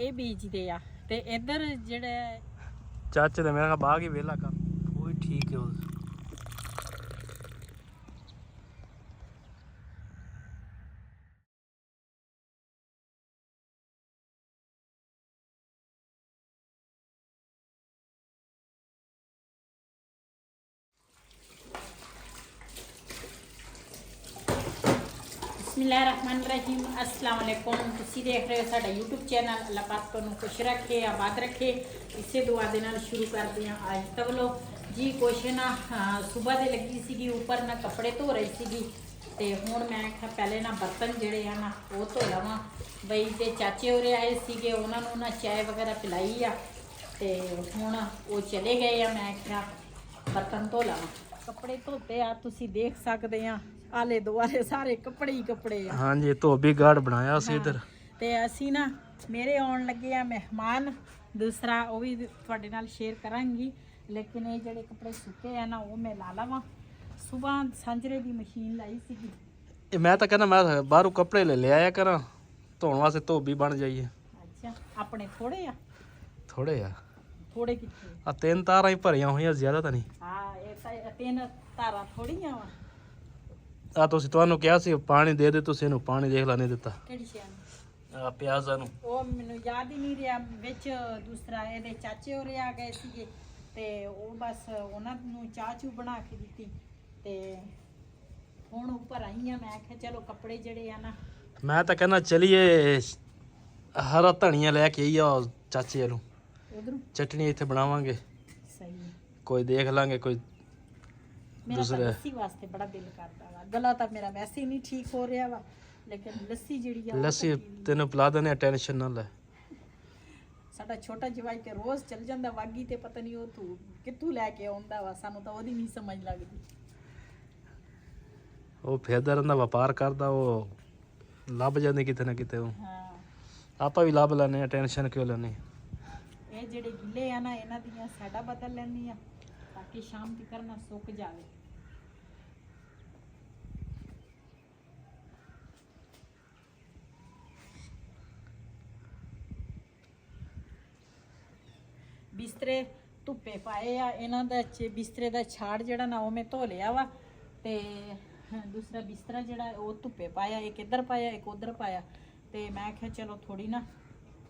ਇਹ ਬੀਜਦੇ ਆ ਤੇ ਇੱਧਰ ਜਿਹੜਾ ਚਾਚੇ ਦੇ ਮੇਰਾ ਬਾਗ ਹੀ ਵੇਲਾ ਕਰ ਉਹ ਵੀ ਠੀਕ ਹੈ ਉਹ बिस्मिल्लाहिर्रहमानिर्रहीम अस्सलाम वालेकुम। तुसी देख रहे हो साडा यूट्यूब चैनल। अल्लाह पाक तुहानू खुश रखे आबाद रखे। इसे दुआ दे नाल शुरू करते हैं आज तवलो जी। कुछ ना सुबह दे लगी सीगी ऊपर ना कपड़े धो रही सीगी ते हुण मैं आख्या पहले ना बर्तन जिहड़े आ ना वो धो लवां। बई ते चाचे होरे आए सीगे उन्हां नूं ना चाय वगैरह पिलाई आ ते हुण वो चले गए आ। मैं आख्या बर्तन धो लवां। कपड़े धोते आ तुसी देख सकदे आ आले दुआले सारे कपड़े ही कपड़े आ। हाँ जी धोबी गार्ड बनाया सी इधर ते असी ना मेरे आउण लगे आ मेहमान दूसरा वो भी तुहाडे नाल शेयर करांगी। लेकिन ये जेडे कपड़े सुके आ ना वो मैं ला लवां। सुबह सांजरे दी मशीन लाई सीगी। मैं तो कहना मैं बाहरों कपड़े ले आया करा धोने वास्ते धोबी बन जाइए। अच्छा अपने थोड़े आ थोड़े आ थोड़े किथे आ तीन तारा ही भरियां हुई ज्यादा तो नहीं। हाँ ये तीन तारा थोड़ियां वा। आ तुसी ਤੁਹਾਨੂੰ ਕਿਹਾ ਸੀ ਪਾਣੀ ਦੇ ਦੇ ਤੁਸੀਂ ਇਹਨੂੰ ਪਾਣੀ ਦੇਖ ਲਾ ਨਹੀਂ ਦਿੱਤਾ। ਕਿਹੜੀ ਸ਼ੈ ਆ ਪਿਆਜ਼ਾਂ ਨੂੰ ਉਹ ਮੈਨੂੰ ਯਾਦ ਹੀ ਨਹੀਂ ਰਿਹਾ ਵਿੱਚ ਦੂਸਰਾ ਇਹਦੇ ਚਾਚੇ ਹੋਰੇ ਆ ਗਏ ਸੀਗੇ ਤੇ ਉਹ ਬਸ ਉਹਨਾਂ ਨੂੰ ਚਾਹ ਚੂ ਬਣਾ ਕੇ ਦਿੱਤੀ ਤੇ ਹੁਣ ਉੱਪਰ ਆਈ ਆ। ਮੈਂ ਕਿਹਾ ਚਲੋ ਕੱਪੜੇ ਜਿਹੜੇ ਆ ਨਾ ਮੈਂ ਤਾਂ ਕਹਿੰਦਾ ਚਲੀਏ ਹਰਾ ਧਨੀਆ ਲੈ ਕੇ ਆਈਆ ਚਾਚੇ ਨੂੰ ਉਧਰੋਂ ਚਟਨੀ ਇੱਥੇ ਬਣਾਵਾਂਗੇ। ਸਹੀ ਹੈ। ਕੋਈ ਦੇਖ ਲਾਂਗੇ ਕੋਈ ਮੇਰਾ ਤਾਂ ਦੂਸਰੇ ਲੱਸੀ ਵਾਸਤੇ ਬੜਾ ਦਿਲ ਕਰਦਾ ਵਾ। ਗਲਾ ਤਾਂ ਮੇਰਾ ਵੈਸੇ ਹੀ ਨਹੀਂ ਠੀਕ ਹੋ ਰਿਹਾ ਵਾ ਲੇਕਿਨ ਲੱਸੀ ਜਿਹੜੀ ਆ ਉਹ ਲੱਸੀ ਤਾਂ ਪੀਣੀ। ਤੈਨੂੰ ਪਿਲਾ ਦਿੰਦੇ ਟੈਨਸ਼ਨ ਨਾ ਲੈ। ਸਾਡਾ ਛੋਟਾ ਜਵਾਈ ਤੇ ਰੋਜ਼ ਚੱਲ ਜਾਂਦਾ ਵਾਗੀ ਤੇ ਪਤਾ ਨਹੀਂ ਉਹ ਤੂੰ ਕਿੱਥੋਂ ਲੈ ਕੇ ਆਉਂਦਾ ਵਾ। ਸਾਨੂੰ ਤਾਂ ਉਹਦੀ ਨਹੀਂ ਸਮਝ ਲੱਗਦੀ। ਉਹ ਫਿਰਦਾ ਰਹਿੰਦਾ ਵਪਾਰ ਕਰਦਾ ਉਹ ਲੱਭ ਜਾਂਦੇ ਕਿਤੇ ਨਾ ਕਿਤੇ ਉਹ ਹਾਂ ਆਪਾਂ ਵੀ ਲੱਭ ਲੈਂਦੇ ਆ ਟੈਨਸ਼ਨ ਕਿਉਂ ਲੈਣੀ। ਇਹ ਜਿਹੜੇ ਗਿੱਲੇ ਆ ਨਾ ਇਹਨਾਂ ਦੀਆਂ ਸਾਡਾ ਬਦਲ ਲੈਣੀ ਆ ਤਾਂ ਕਿ ਸ਼ਾਮ ਤੱਕ ਨਾ ਸੁੱਕ ਜਾਵੇ। ਬਿਸਤਰੇ ਧੁੱਪੇ ਪਾਏ ਆ ਇਹਨਾਂ ਦਾ ਬਿਸਤਰੇ ਦਾ ਛਾੜ ਜਿਹੜਾ ਨਾ ਉਹ ਮੈਂ ਧੋ ਲਿਆ ਵਾ ਤੇ ਦੂਸਰਾ ਬਿਸਤਰਾ ਜਿਹੜਾ ਉਹ ਧੁੱਪੇ ਪਾਇਆ। ਇੱਕ ਇੱਧਰ ਪਾਇਆ ਇੱਕ ਉੱਧਰ ਪਾਇਆ ਤੇ ਮੈਂ ਕਿਹਾ ਚਲੋ ਥੋੜੀ ਨਾ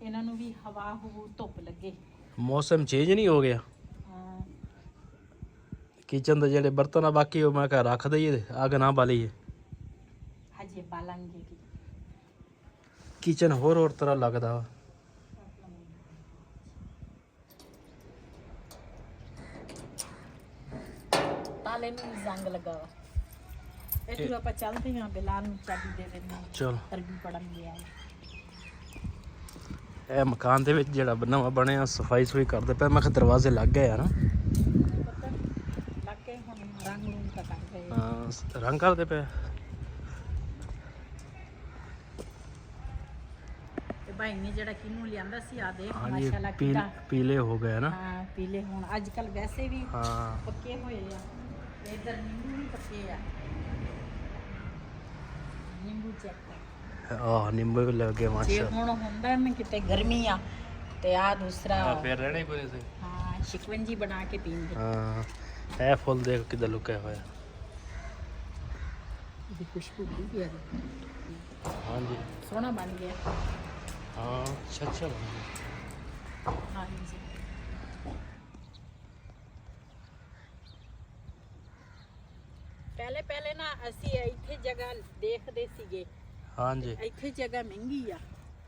ਇਹਨਾਂ ਨੂੰ ਵੀ ਹਵਾ ਹੋ ਧੁੱਪ ਲੱਗੇ। ਮੌਸਮ ਚੇਂਜ ਨਹੀਂ ਹੋ ਗਿਆ। ਹਾਂ ਕਿਚਨ ਦੇ ਜਿਹੜੇ ਬਰਤਨ ਆ ਬਾਕੀ ਉਹ ਮੈਂ ਕਿਹਾ ਰੱਖ ਦਈਏ ਅੱਗ ਨਾ ਬਾਲੀਏ। ਹਜੇ ਬਾਲਾਂਗੇ ਕਿਚਨ ਹੋਰ ਤਰ੍ਹਾਂ ਲੱਗਦਾ ਵਾ। ਤਾਲੇ ਨੂੰ ਜ਼ੰਗ ਲੱਗਾ ਵਾ। ਇੱਥੋਂ ਆਪਾਂ ਚੱਲਦੇ ਹਾਂ ਬਿਲਾਲ ਨੂੰ ਚਾਬੀ ਦੇ ਦਿੰਦੇ ਹਾਂ। ਚਲ ਅਰਬੀ ਪੜਨ ਗਿਆ ਇਹ ਮਕਾਨ ਦੇ ਵਿੱਚ ਜਿਹੜਾ ਨਵਾਂ ਬਣਿਆ ਸਫਾਈ ਸੁਈ ਕਰਦੇ ਪਏ। ਮੈਂ ਕਿਹਾ ਦਰਵਾਜ਼ੇ ਲੱਗ ਗਏ ਯਾਰ। ਪਤਾ ਲੱਗ ਕੇ ਹੁਣ ਰੰਗ ਰੂੰਗ ਤਾਂ ਕਰ ਰਹੇ ਆ। ਹਾਂ ਰੰਗ ਕਰਦੇ ਪਏ। ਤੇ ਭਾਈ ਨੇ ਜਿਹੜਾ ਕਿਨੂੰ ਲਿਆਂਦਾ ਸੀ ਆ ਦੇਖ ਹਾਂਜੀ ਮਾਸ਼ਾਅੱਲਾ ਕਿੱਦਾਂ ਪੀਲੇ ਹੋ ਗਏ ਨਾ। ਹਾਂ ਪੀਲੇ ਹੁਣ ਅੱਜ ਕੱਲ ਵੈਸੇ ਵੀ ਹਾਂ ਪੱਕੇ ਹੋਏ ਆ। ਇਧਰ ਨਿੰਬੂ ਵੀ ਪੱਕੇ ਆ। ਨਿੰਬੂ ਚੈੱਕ ਆਹ ਨਿੰਬੂ ਵੀ ਲੱਗ ਗਏ ਜੇ ਮਾਸ਼ਾ। ਹੁਣ ਹੁੰਦਾ ਨਾ ਕਿਤੇ ਗਰਮੀ ਆ ਤੇ ਆ ਦੂਸਰਾ ਫਿਰ ਰਹਿਣਾ ਹੀ ਕੋਈ ਨਹੀਂ। ਹਾਂ ਸ਼ਿਕਵੰਜੀ ਬਣਾ ਕੇ ਪੀਂਦੇ। ਹਾਂ ਇਹ ਫੁੱਲ ਦੇਖ ਕਿੱਦਾਂ ਲੁਕਿਆ ਹੋਇਆ। ਇਹਦੀ ਖੁਸ਼ਬੂ ਬੜੀ ਪਿਆਰੀ ਹਾਂਜੀ ਸੋਹਣਾ ਬਣ ਗਿਆ। ਹਾਂ ਅੱਛਾ ਬਣ ਗਿਆ। ਹਾਂਜੀ ਪਹਿਲੇ ਨਾ ਅਸੀਂ ਇੱਥੇ ਜਗ੍ਹਾ ਦੇਖਦੇ ਸੀਗੇ। ਹਾਂਜੀ ਇੱਥੇ ਜਗ੍ਹਾ ਮਹਿੰਗੀ ਆ।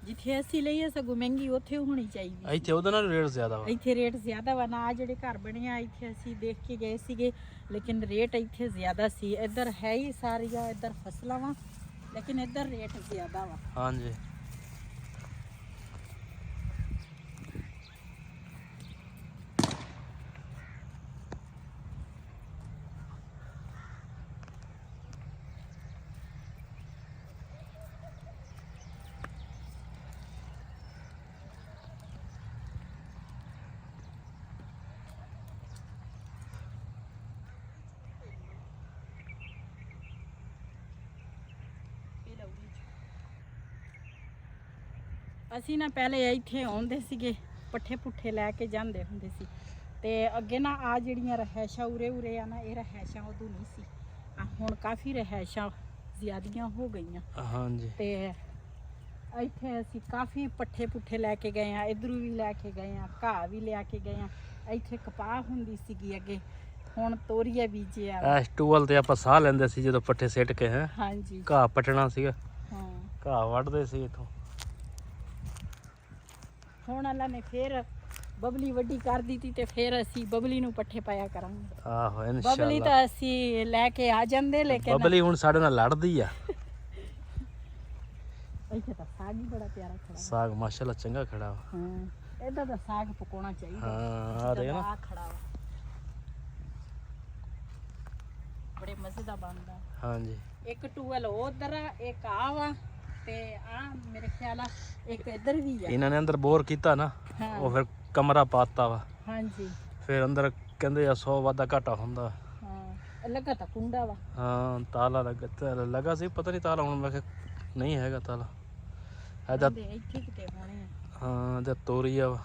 ਜਿੱਥੇ ਅਸੀਂ ਲਈਏ ਸਗੋਂ ਮਹਿੰਗੀ ਉੱਥੇ ਹੋਣੀ ਚਾਹੀਦੀ। ਇੱਥੇ ਉਹਦਾ ਨਾਲ ਰੇਟ ਜ਼ਿਆਦਾ ਵਾ। ਇੱਥੇ ਰੇਟ ਜ਼ਿਆਦਾ ਵਾ ਨਾ। ਜਿਹੜੇ ਘਰ ਬਣੇ ਆ ਇੱਥੇ ਅਸੀਂ ਦੇਖ ਕੇ ਗਏ ਸੀਗੇ ਲੇਕਿਨ ਰੇਟ ਇੱਥੇ ਜ਼ਿਆਦਾ ਸੀ। ਇੱਧਰ ਹੈ ਹੀ ਸਾਰੀਆਂ ਇੱਧਰ ਫਸਲਾਂ ਵਾ ਲੇਕਿਨ ਇੱਧਰ ਰੇਟ ਜ਼ਿਆਦਾ ਵਾ। ਹਾਂਜੀ ਅਸੀਂ ਨਾ ਪਹਿਲੇ ਇੱਥੇ ਆਉਂਦੇ ਸੀਗੇ, ਪੱਠੇ ਪੁੱਠੇ ਲੈ ਕੇ ਜਾਂਦੇ ਹੁੰਦੇ ਸੀ। ਤੇ ਅੱਗੇ ਨਾ ਆ ਜਿਹੜੀਆਂ ਰਹਿائشਾਂ ਉਰੇ ਆ ਨਾ, ਇਹ ਰਹਿائشਾਂ ਉਦੋਂ ਨਹੀਂ ਸੀ। ਹੁਣ ਕਾਫੀ ਰਹਿائشਾਂ ਜ਼ਿਆਦੀਆਂ ਹੋ ਗਈਆਂ। ਹਾਂਜੀ। ਤੇ ਇੱਥੇ ਅਸੀਂ ਕਾਫੀ ਪੱਠੇ ਪੁੱਠੇ ਲੈ ਕੇ ਗਏ ਆ, ਇਧਰੋਂ ਵੀ ਲੈ ਕੇ ਗਏ ਆ, ਘਾਹ ਵੀ ਲਿਆ ਕੇ ਗਏ ਆ। ਇੱਥੇ ਕਪਾਹ ਹੁੰਦੀ ਸੀਗੀ ਅੱਗੇ, ਹੁਣ ਤੋਰੀਆ ਬੀਜਿਆ। ਐਸ ਟੂਵਲ ਤੇ ਆਪਾਂ ਸਾਹ ਲੈਂਦੇ ਸੀ ਜਦੋਂ ਪੱਠੇ ਸਿੱਟ ਕੇ ਹੈ। ਹਾਂਜੀ। ਘਾਹ ਪਟਣਾ ਸੀਗਾ। ਹਾਂ, ਘਾਹ ਵੱਢਦੇ ਸੀ ਇੱਥੋਂ। ਹੁਣ ਅੱਲਾ ਨੇ ਫੇਰ ਬਬਲੀ ਵੱਡੀ ਕਰ ਦਿੱਤੀ ਤੇ ਫਿਰ ਅਸੀਂ ਬਬਲੀ ਨੂੰ ਪੱਠੇ ਪਾਇਆ ਕਰਾਂਗੇ। ਆਹੋ ਬਬਲੀ ਇਨਸ਼ਾਅੱਲਾ। ਤਾਂ ਅਸੀਂ ਲੈ ਕੇ ਆ ਜਾਂਦੇ, ਲੇਕਿਨ ਬਬਲੀ ਹੁਣ ਸਾਡੇ ਨਾਲ ਲੜਦੀ ਆ। ਇੱਥੇ ਤਾਂ ਸਾਗ ਹੀ ਬੜਾ ਪਿਆਰਾ ਖੜਾ। ਸਾਗ ਮਾਸ਼ਾਅੱਲਾ ਚੰਗਾ ਖੜਾ ਵਾ। ਹਾਂ, ਇਹਦਾ ਤਾਂ ਸਾਗ ਪਕਾਉਣਾ ਚਾਹੀਦਾ। ਹਾਂ ਆ ਦੇਖ ਨਾ, ਆ ਖੜਾ ਵਾ, ਬੜੇ ਮਜ਼ੇ ਦਾ ਬਣਦਾ। ਹਾਂਜੀ। ਇੱਕ ਟੂਵਲ ਉਧਰ ਆ, ਇੱਕ ਆ ਵਾ, ਤੇ ਆ ਮੇਰੇ ਖਿਆਲ ਆ ਇੱਕ ਇੱਧਰ ਵੀ ਆ। ਇਹਨਾਂ ਨੇ ਅੰਦਰ ਬੋਰ ਕੀਤਾ ਨਾ, ਹਾਂ। ਉਹ ਫਿਰ ਕਮਰਾ ਪਾਤਾ ਵਾ। ਹਾਂਜੀ। ਫਿਰ ਅੰਦਰ ਕਹਿੰਦੇ ਆ 100 ਵਾਧਾ ਘਾਟਾ ਹੁੰਦਾ। ਹਾਂ, ਲੱਗਾ ਤਾਂ ਕੁੰਡਾ ਵਾ। ਹਾਂ ਤਾਲਾ ਲੱਗਾ ਸੀ, ਪਤਾ ਨਹੀਂ ਤਾਲਾ ਹੁਣ ਮੈਂ ਕਿਹਾ ਨਹੀਂ ਹੈਗਾ ਤਾਲਾ। ਇਹਦਾ ਇੱਥੇ ਕਿਤੇ ਹੋਣੇ ਆ। ਹਾਂ ਇਹਦਾ ਤੋਰੀਆ ਵਾ।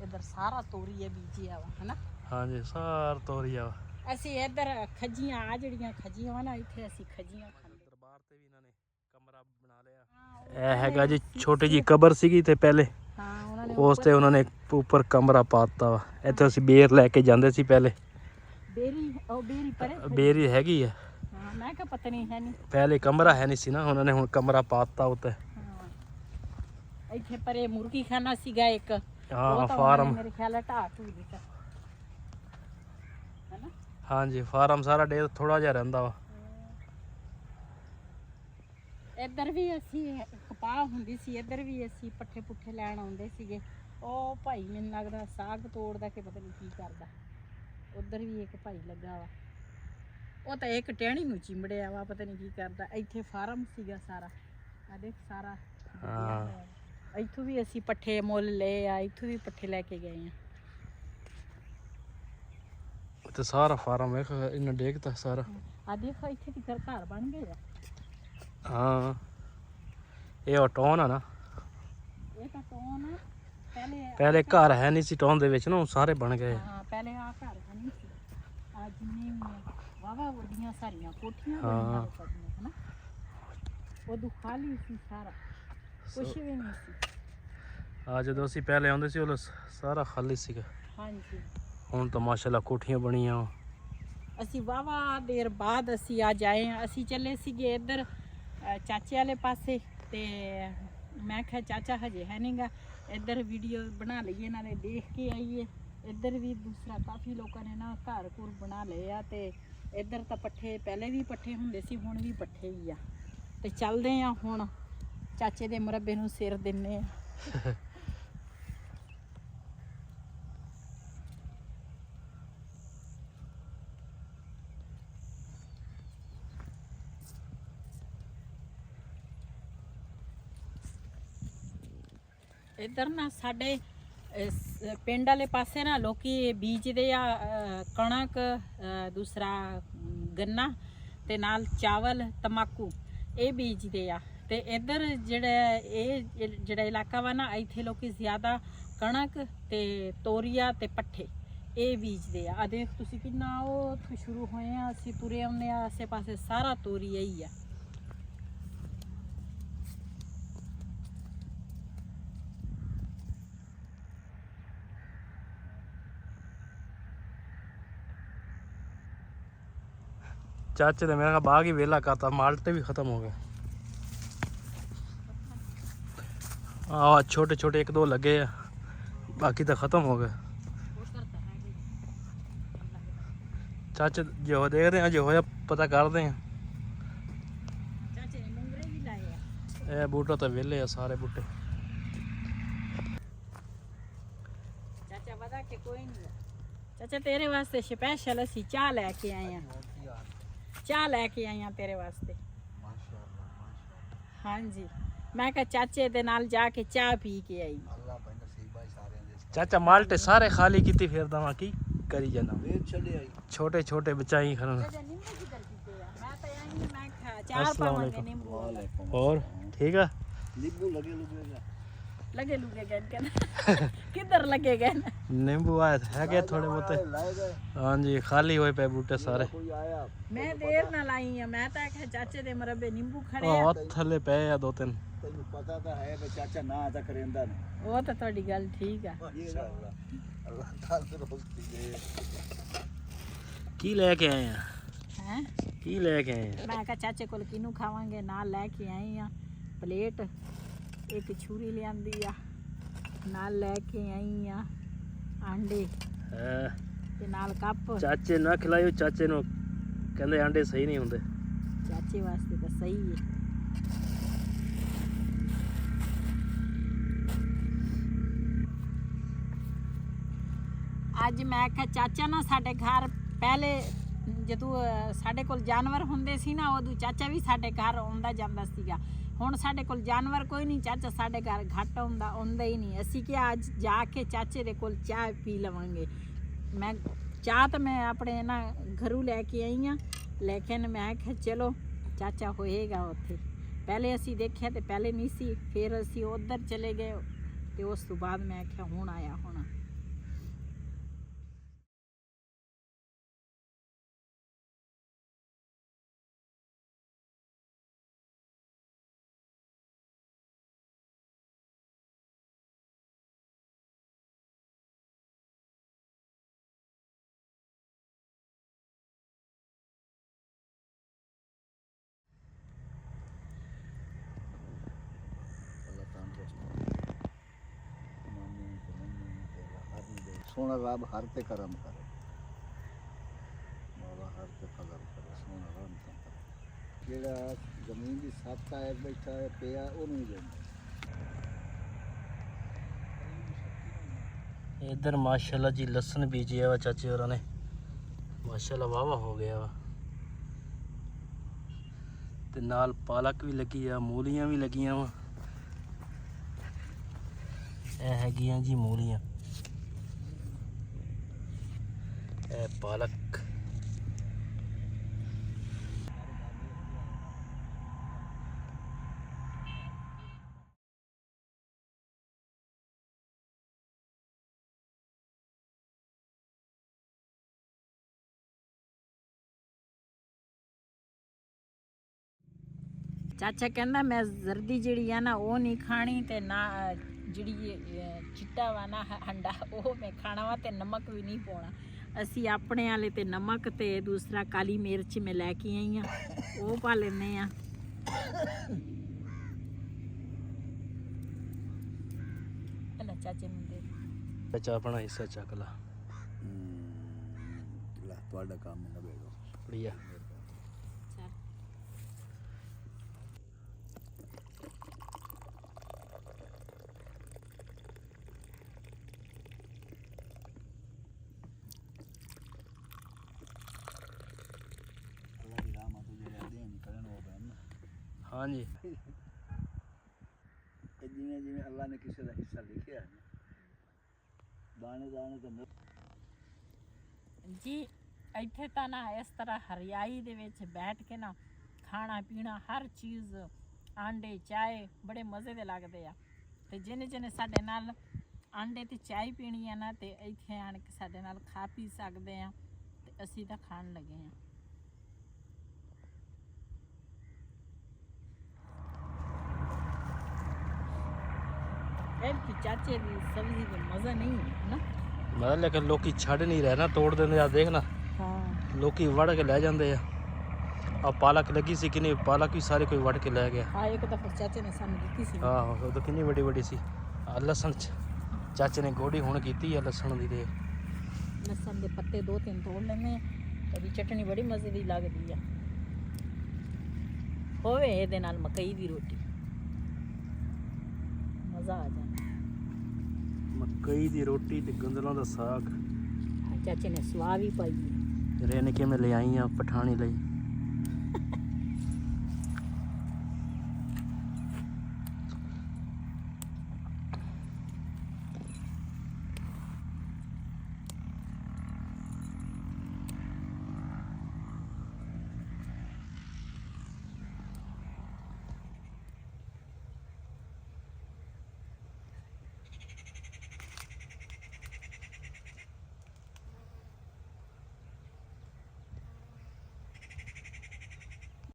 ਇੱਧਰ ਸਾਰਾ ਤੋਰੀਆ ਬੀਜਿਆ ਵਾ, ਹਨਾ। ਹਾਂਜੀ ਸਾਰ ਤੋਰੀਆ ਵਾ। ਅਸੀਂ ਇੱਧਰ ਖੱਜੀਆਂ, ਆ ਜਿਹੜੀਆਂ ਖੱਜੀਆਂ ਵਾ ਨਾ, ਇੱਥੇ ਅਸੀਂ ਖੱਜੀਆਂ ਖਾਂਦੇ। ਦਰਬਾਰ ਤੇ ਵੀ ਇਹਨਾਂ ਨੇ ਕਮਰਾ ਬਣਾ ਲਿਆ। ਇਹ ਹੈਗਾ ਜੀ ਛੋਟੀ ਜੀ ਕਬਰ ਸੀਗੀ ਤੇ ਪਹਿਲੇ, ਹਾਂ ਉਹਨਾਂ ਨੇ ਉਸ ਤੇ ਉਹਨਾਂ ਨੇ ਉੱਪਰ ਕਮਰਾ ਪਾਤਾ ਵਾ। ਇੱਥੇ ਅਸੀਂ ਬੇਰ ਲੈ ਕੇ ਜਾਂਦੇ ਸੀ ਪਹਿਲੇ। ਬੇਰੀ, ਉਹ ਬੇਰੀ ਪਰੇ ਬੇਰੀ ਹੈਗੀ ਆ। ਹਾਂ, ਮੈਂ ਕਿਹਾ ਪਤਾ ਨਹੀਂ ਹੈ ਨਹੀਂ। ਪਹਿਲੇ ਕਮਰਾ ਹੈ ਨਹੀਂ ਸੀ ਨਾ, ਉਹਨਾਂ ਨੇ ਹੁਣ ਕਮਰਾ ਪਾਤਾ ਉੱਤੇ। ਹਾਂ, ਇੱਥੇ ਪਰੇ ਮੁਰਗੀ ਖਾਨਾ ਸੀਗਾ ਇੱਕ। ਹਾਂ ਉਹ ਤਾਂ ਫਾਰਮ। ਮੇਰੇ ਖਿਆਲ ਢਾਹ ਢੂ ਦਿੱਤਾ, ਹਨਾ। ਹਾਂਜੀ ਫਾਰਮ ਸਾਰਾ ਡੇ ਥੋੜਾ ਜਿਹਾ ਰਹਿੰਦਾ ਵਾ। ਇੱਧਰ ਵੀ ਅਸੀਂ ਕਪਾਹ ਹੁੰਦੀ ਸੀ, ਇੱਧਰ ਵੀ ਅਸੀਂ ਪੱਠੇ ਪੁੱਠੇ ਲੈਣ ਆਉਂਦੇ ਸੀਗੇ। ਉਹ ਭਾਈ ਮੈਨੂੰ ਲੱਗਦਾ ਸਾਗ ਤੋੜਦਾ ਕਿ ਪਤਾ ਨਹੀਂ ਕੀ ਕਰਦਾ। ਉੱਧਰ ਵੀ ਇੱਕ ਭਾਈ ਲੱਗਾ ਵਾ, ਉਹ ਤਾਂ ਇੱਕ ਟਹਿਣੀ ਨੂੰ ਚਿੰਬੜਿਆ ਵਾ, ਪਤਾ ਨਹੀਂ ਕੀ ਕਰਦਾ। ਇੱਥੇ ਫਾਰਮ ਸੀਗਾ ਸਾਰਾ, ਆ ਦੇਖ ਸਾਰਾ। ਹਾਂ ਇੱਥੋਂ ਵੀ ਅਸੀਂ ਪੱਠੇ ਮੁੱਲ ਲਏ ਆ, ਇੱਥੋਂ ਵੀ ਪੱਠੇ ਲੈ ਕੇ ਗਏ ਆ। ਤੇ ਸਾਰਾ ਫਾਰਮ ਵੇਖ ਇਹਨਾਂ ਡੇਗਤਾ ਸਾਰਾ। ਆ ਦੇਖੋ ਇੱਥੇ ਦੀ ਘਰ ਬਣ ਗਏ ਆ। ਹਾਂ ਇਹ ਉਹ ਟੋਨ ਆ ਨਾ। ਇਹ ਤਾਂ ਟੋਨ ਆ। ਪਹਿਲੇ ਘਰ ਹੈ ਨਹੀਂ ਸੀ ਟੋਨ ਦੇ ਵਿੱਚ ਨਾ, ਉਹ ਸਾਰੇ ਬਣ ਗਏ। ਹਾਂ, ਪਹਿਲੇ ਆ ਘਰ ਨਹੀਂ ਸੀ। ਆ ਜਿੰਨੇ ਵਾਵਾ ਵੱਡੀਆਂ ਸਾਰੀਆਂ ਕੋਠੀਆਂ ਹਾਂ। ਬਣੀਆਂ ਸਾਡੀਆਂ, ਹਨਾ। ਉਦੋਂ ਖਾਲੀ ਸੀ ਸਾਰਾ, ਕੁਛ ਵੀ ਨਹੀਂ ਸੀ। ਆ ਜਦੋਂ ਅਸੀਂ ਪਹਿਲੇ ਆਉਂਦੇ ਸੀ ਉਹ ਸਾਰਾ ਖਾਲੀ ਸੀਗਾ। ਹਾਂਜੀ। ਹੁਣ ਤਾਂ ਮਾਸ਼ਾਅੱਲਾ ਕੋਠੀਆਂ ਬਣੀਆਂ। ਅਸੀਂ ਵਾਵਾ ਦੇਰ ਬਾਅਦ ਅਸੀਂ ਅੱਜ ਆਏ ਹਾਂ। ਅਸੀਂ ਚੱਲੇ ਸੀਗੇ ਇੱਧਰ ਚਾਚੇ ਵਾਲੇ ਪਾਸੇ, ਤੇ ਮੈਂ ਕਿਹਾ ਚਾਚਾ ਹਜੇ ਹੈ ਨਹੀਂਗਾ, ਇੱਧਰ ਵੀਡੀਓ ਬਣਾ ਲਈਏ, ਨਾਲੇ ਦੇਖ ਕੇ ਆਈਏ। ਇੱਧਰ ਵੀ ਦੂਸਰਾ ਕਾਫੀ ਲੋਕਾਂ ਨੇ ਨਾ ਘਰ ਘੁਰ ਬਣਾ ਲਏ ਆ, ਤੇ ਇੱਧਰ ਤਾਂ ਪੱਠੇ ਪਹਿਲੇ ਵੀ ਪੱਠੇ ਹੁੰਦੇ ਸੀ, ਹੁਣ ਵੀ ਪੱਠੇ ਹੀ ਆ। ਤੇ ਚੱਲਦੇ ਆ ਹੁਣ ਚਾਚੇ ਦੇ ਮੁਰੱਬੇ ਨੂੰ ਸਿਰ ਦਿੰਨੇ ਆ। ਇੱਧਰ ਨਾ ਸਾਡੇ ਪਿੰਡ ਵਾਲੇ ਪਾਸੇ ਨਾ ਲੋਕੀ ਬੀਜਦੇ ਆ ਕਣਕ, ਦੂਸਰਾ ਗੰਨਾ, ਤੇ ਨਾਲ ਚਾਵਲ, ਤੰਬਾਕੂ, ਇਹ ਬੀਜਦੇ ਆ। ਤੇ ਇੱਧਰ ਜਿਹੜਾ ਇਲਾਕਾ ਵਾ ਨਾ, ਇੱਥੇ ਲੋਕੀ ਜ਼ਿਆਦਾ ਕਣਕ ਤੇ ਤੋਰੀਆ ਤੇ ਪੱਠੇ ਇਹ ਬੀਜਦੇ ਆ। ਆ ਦੇਖ ਤੁਸੀਂ ਕਿੰਨਾ ਉਹ ਉੱਥੋਂ ਸ਼ੁਰੂ ਹੋਏ ਆ, ਅਸੀਂ ਤੁਰੇ ਆਉਂਦੇ ਆ, ਆਸੇ ਪਾਸੇ ਸਾਰਾ ਤੋਰੀਆ ਹੀ ਆ। ਚਾਚੇ ਦੇ ਮੇਰਾ ਬਾਗ ਹੀ ਵੇਲਾ ਕਰਤਾ, ਮਾਲਟੇ ਵੀ ਖਤਮ ਹੋ ਗਏ। ਆ ਛੋਟੇ ਛੋਟੇ ਇੱਕ ਦੋ ਲੱਗੇ ਆ, ਬਾਕੀ ਤਾਂ ਖਤਮ ਹੋ ਗਏ। ਚਾਚੇ ਜੋ ਦੇਖਦੇ ਆ, ਜੋ ਹੋਇਆ ਪਤਾ ਕਰਦੇ ਆ। ਚਾਚੇ ਨੇ ਮੁੰਗਰੇ ਵੀ ਲਾਏ ਆ। ਇਹ ਬੂਟਾ ਤਾਂ ਵਿਹਲੇ ਆ ਸਾਰੇ ਬੂਟੇ। ਚਾਚਾ ਵਦਾ ਕੇ ਕੋਈ ਨਹੀਂ। ਚਾਚਾ ਤੇਰੇ ਵਾਸਤੇ ਸਪੈਸ਼ਲ ਅਸੀਂ ਚਾਹ ਲੈ ਕੇ ਆਏ ਆ। ਚਾਹ ਲੈ ਕੇ ਆਈ ਆ ਤੇਰੇ ਵਾਸਤੇ। ਹਾਂਜੀ, ਮੈਂ ਕਿਹਾ ਚਾਚੇ ਦੇ ਨਾਲ ਜਾ ਕੇ ਚਾਹ ਪੀ ਕੇ ਆਈ। ਚਾਚਾ ਮਾਲਟੇ ਸਾਰੇ ਖਾਲੀ ਕੀਤੀ ਫਿਰਦਾ ਵਾਂ, ਕੀ ਕਰੀ ਜਾਣਾ। ਛੋਟੇ ਛੋਟੇ ਬਚਾਈ ਖਰਨ। ਮੈਂ ਤਾਂ ਆਈ ਮੈਂ ਕਿਹਾ ਚਾਰ ਪਾਵਾਂਗੇ ਨਿੰਬੂ। ਹੋਰ ਠੀਕ ਆ। ਨਿੰਬੂ ਲਗੇ लगे लुगे गए कहना किधर लगे गए नींबू आए है क्या थोड़े बहुते हाँ जी खाली हुए पे बूटे सारे मैं देर ना लाई है मैं तो आखे चाचे दे मरबे नींबू खड़े हाँ थले पे या दो तीन ਤੈਨੂੰ ਪਤਾ ਤਾਂ ਹੈ ਵੀ ਚਾਚਾ ਨਾ ਤਾਂ ਕਰਿੰਦਾ ਨੇ ਉਹ ਤਾਂ ਤੁਹਾਡੀ ਗੱਲ ਠੀਕ ਆ ਅੱਲਾਹ ਤੰਦਰੁਸਤੀ ਦੇ ਕੀ ਲੈ ਕੇ ਆਏ ਆ ਹੈ ਕੀ ਲੈ ਕੇ ਆਏ ਆ ਮੈਂ ਕਿਹਾ ਚਾਚੇ ਕੋਲ ਕਿਨੂੰ ਖਾਵਾਂਗੇ ਨਾਲ ਲੈ ਕੇ ਆਈ ਆ ਪਲੇਟ ਇੱਕ ਛੁਰੀ ਲਿਆਂਦੀ ਆ ਨਾਲ ਲੈ ਕੇ ਆਈ ਆ ਆਂਡੇ ਹੈਂ। ਤੇ ਨਾਲ ਕੱਪ ਚਾਚੇ ਨਾ ਖਿਲਾਇਓ ਚਾਚੇ ਨੂੰ ਕਹਿੰਦੇ ਆਂਡੇ ਸਹੀ ਨਹੀਂ ਹੁੰਦੇ ਚਾਚੇ ਵਾਸਤੇ ਤਾਂ ਸਹੀ ਹੈ ਅੱਜ ਮੈਂ ਕਿਹਾ ਚਾਚਾ ਨਾ ਸਾਡੇ ਘਰ ਪਹਿਲੇ ਜਦੋਂ ਸਾਡੇ ਕੋਲ ਜਾਨਵਰ ਹੁੰਦੇ ਸੀ ਨਾ ਉਦੋਂ ਚਾਚਾ ਵੀ ਸਾਡੇ ਘਰ ਆਉਂਦਾ ਜਾਂਦਾ ਸੀਗਾ ਹੁਣ ਸਾਡੇ ਕੋਲ ਜਾਨਵਰ ਕੋਈ ਨਹੀਂ ਚਾਚਾ ਸਾਡੇ ਘਰ ਘੱਟ ਆਉਂਦਾ ਹੀ ਨਹੀਂ ਅਸੀਂ ਕਿ ਅੱਜ ਜਾ ਕੇ ਚਾਚੇ ਦੇ ਕੋਲ ਚਾਹ ਪੀ ਲਵਾਂਗੇ ਮੈਂ ਚਾਹ ਤਾਂ ਮੈਂ ਆਪਣੇ ਨਾ ਘਰੋਂ ਲੈ ਕੇ ਆਈ ਹਾਂ ਲੇਕਿਨ ਮੈਂ ਕਿਹਾ ਚਲੋ ਚਾਚਾ ਹੋਏਗਾ ਉੱਥੇ ਪਹਿਲੇ ਅਸੀਂ ਦੇਖਿਆ ਤੇ ਪਹਿਲੇ ਨਹੀਂ ਸੀ ਫਿਰ ਅਸੀਂ ਉੱਧਰ ਚਲੇ ਗਏ ਤੇ ਉਸ ਤੋਂ ਬਾਅਦ ਮੈਂ ਕਿਹਾ ਹੁਣ ਆਇਆ ਹੋਣਾ ਸੋਹਣਾ ਰੱਬ ਹਰ ਤੇ ਕਰਮ ਕਰੇ ਮੌਲਾ ਹਰ ਤੇ ਫਜ਼ਲ ਕਰੇ ਸੋਹਣਾ ਰੱਬ ਕਰੇ ਜਿਹੜਾ ਜ਼ਮੀਨ ਦੀ ਸੱਤ ਆਇਆ ਬੈਠਾ ਹੈ ਪਿਆ ਉਹਨੂੰ ਹੀ ਦਿੰਦਾ इधर माशाल्लाह जी लहसुन बीजिया वा चाचे होਰਾਂ ने माशाल्लाह वावा हो गया वा ਤੇ ਨਾਲ ਪਾਲਕ ਵੀ ਲੱਗੀ ਆ ਮੂਲੀਆਂ ਵੀ ਲੱਗੀਆਂ ਵਾ ਇਹ ਹੈਗੀਆਂ ਜੀ ਮੂਲੀਆਂ ਇਹ ਪਾਲਕ ਚਾਚਾ ਕਹਿੰਦਾ ਮੈਂ ਜ਼ਰਦੀ ਜਿਹੜੀ ਆ ਨਾ ਉਹ ਨਹੀਂ ਖਾਣੀ ਤੇ ਨਾ ਜਿਹੜੀ ਚਿੱਟਾ ਵਾ ਨਾ ਅੰਡਾ ਉਹ ਮੈਂ ਖਾਣਾ ਵਾ ਤੇ ਨਮਕ ਵੀ ਨਹੀਂ ਪਾਉਣਾ ਅਸੀਂ ਆਪਣੇ ਵਾਲੇ ਤੇ ਨਮਕ ਤੇ ਦੂਸਰਾ ਕਾਲੀ ਮਿਰਚ ਮੈਂ ਲੈ ਕੇ ਆਈ ਆ ਉਹ ਪਾ ਲੈਨੇ ਆ ਪਹਿਲਾਂ ਚਾਚੇ ਨੂੰ ਦੇ ਚਾਚਾ ਆਪਣਾ ਹਿੱਸਾ ਚੱਕ ਲਾ ਲੈ ਤੁਹਾਡਾ ਕੰਮ ਨਾ ਬੇੜੋ ਬੜੀਆ ਚੱਲ ਅੱਲਾਹ ਦੀ ਰਹਿਮਤ ਜਿਹੜੇ ਆਦੇ ਨਿਕਲਣ ਉਹ ਬੈਨ हाँ जी ਇਹ ਜਿਵੇਂ ਜਿਵੇਂ ਅੱਲਾਹ ਨੇ ਕਿਸੇ ਦਾ ਹਿੱਸਾ ਲਿਖਿਆ ਹੈ ਦਾਣੇ ਦਾਣੇ ਤੇ ਜੀ ਇੱਥੇ ਤਾਂ ਨਾ ਇਸ ਤਰ੍ਹਾਂ ਹਰਿਆਈ ਦੇ ਵਿੱਚ ਬੈਠ ਕੇ ਨਾ ਖਾਣਾ ਪੀਣਾ ਹਰ ਚੀਜ਼ ਆਂਡੇ ਚਾਏ ਬੜੇ ਮਜ਼ੇ ਦੇ ਲੱਗਦੇ ਆ ਤੇ ਜਿਹਨੇ ਜਿਹਨੇ ਸਾਡੇ ਨਾਲ ਆਂਡੇ ਤੇ ਚਾय ਪੀਣੀ ਆ ਨਾ ਤੇ ਇੱਥੇ ਆਣ ਕੇ ਸਾਡੇ ਨਾਲ ਖਾ ਪੀ ਸਕਦੇ ਆ ਤੇ ਅਸੀਂ ਤਾਂ ਖਾਣ ਲੱਗੇ ਆ ਇਹ ਚਾਚੇ ਦੀ ਸਬਜ਼ੀ ਦਾ ਮਜ਼ਾ ਨਹੀਂ ਹੈ ਨਾ मतलब लेकिन लोग छड़ नहीं रहे ना तोड़ देंगे यार देखना ਹਾਂ लोग वड़ के ले जाते हैं अब पालक लगी सी कि नहीं पालक भी सारे कोई वड़ के ले गया ਹਾਂ ਇੱਕ ਤਾਂ ਫਿਰ ਚਾਚੇ ਨੇ ਸਾਨੂੰ ਦਿੱਤੀ ਸੀ हाँ वो तो कितनी बड़ी बड़ी सी लसन चाचे ने गोडी हुण कीती है लसन दी ते ਲਸਣ ਦੇ ਪੱਤੇ ਦੋ ਤਿੰਨ ਤੋੜ ਲੈਣੇ ਇਹਦੀ ਚਟਣੀ ਬੜੀ ਮਜ਼ੇ ਦੀ ਲੱਗਦੀ ਆ ਹੋਵੇ ਇਹਦੇ ਨਾਲ ਮਕਈ ਦੀ ਰੋਟੀ ਮਜ਼ਾ ਆ ਜਾਂਦਾ मकई दी रोटी ते गंदलों दा साग ਚਾਚੇ ਨੇ ਸਵਾਹ ਵੀ ਪਾਈ ਹੈ रेन के में ले आई हैं पठानी लाई